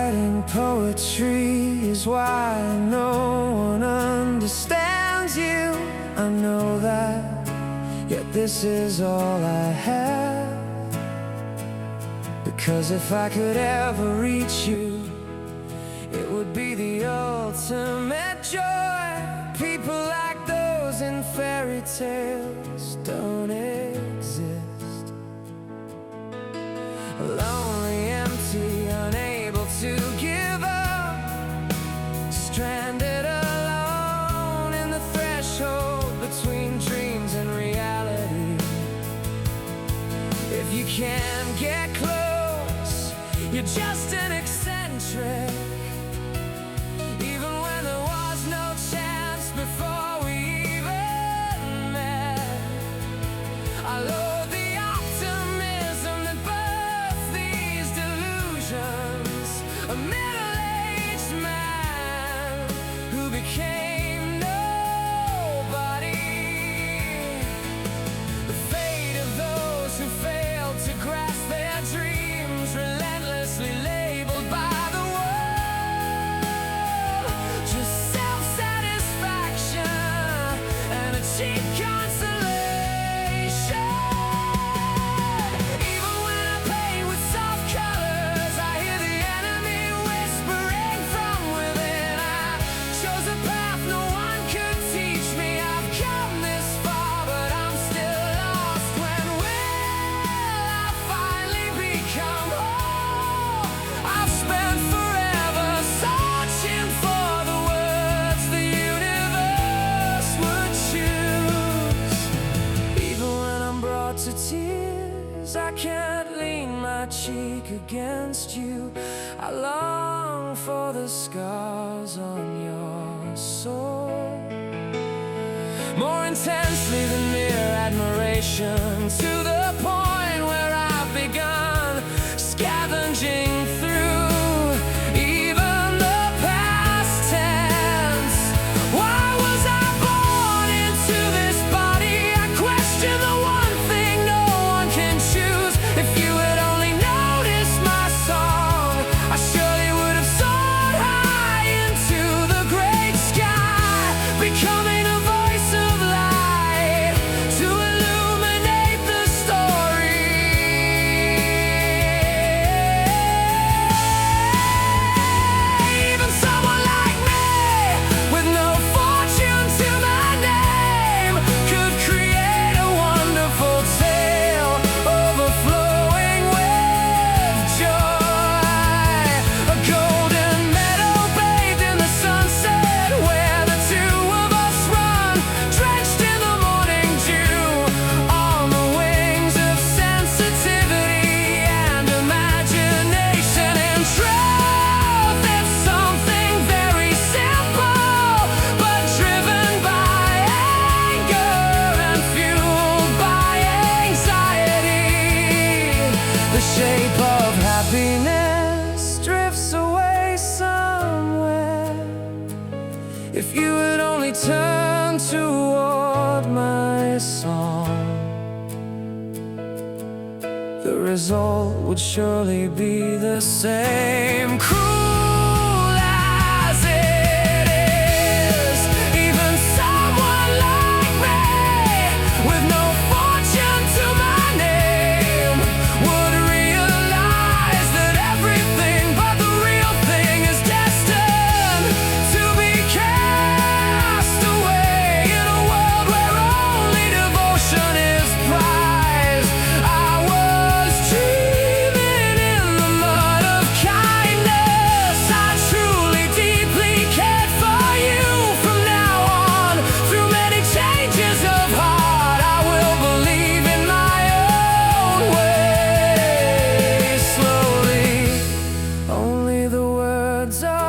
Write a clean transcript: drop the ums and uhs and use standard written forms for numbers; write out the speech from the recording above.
writing poetry is why no one understands you. I know that, yet this is all I have. Because if I could ever reach you, it would be the ultimate joy. People like those in fairy tales don't exist. Lonely, empty, unable to give up, stranded alone in the threshold between dreams and reality. If you can't get close, you're just an eccentric. Even when there was no chance before we even met, I loathe the optimism that birthed these delusions. A middle-aged man who became nobody. The fate of those who failed to grasp their dreams, relentlessly labeled by the world. Just self-satisfaction and a cheap consolation. Even when I paint with soft colors, I hear the enemy whispering from within. I chose a path no one could teach me. I've come this far, but I'm still lost. When will I finally become whole? I've spent forever searching for the words the universe would choose. Even when I'm brought to tears, I can't lean my cheek against you. I long for the scars on your soul, more intensely than mere admiration, to the point where I've begun scavenging through even the past tense. Why was I born into this body? I question the one thing no one can choose. If you had only noticed my song, I surely would have soared high into the great sky, becoming a voice of light to illuminate the story. Even someone like me, with no fortune to my name, could create a wonderful tale, overflowing with joy. A golden meadow bathed in the sunset, where the two of us run, drenched in the morning dew, on the wings of sensitivity and imagination. In truth, it's something very simple, but driven by anger and fueled by anxiety. The shape of happiness drifts away somewhere. If you would only turn toward my song, the result would surely be the same. Cruel as it is, even someone like me, with no fortune to my name, would realize that everything but the real thing is destined to be cast away in a world where only devotion is prized. I was dreaming in the mud of kindness. I truly, deeply cared for you. From now on, through many changes of heart, I will believe in my own way. Slowly, only the words of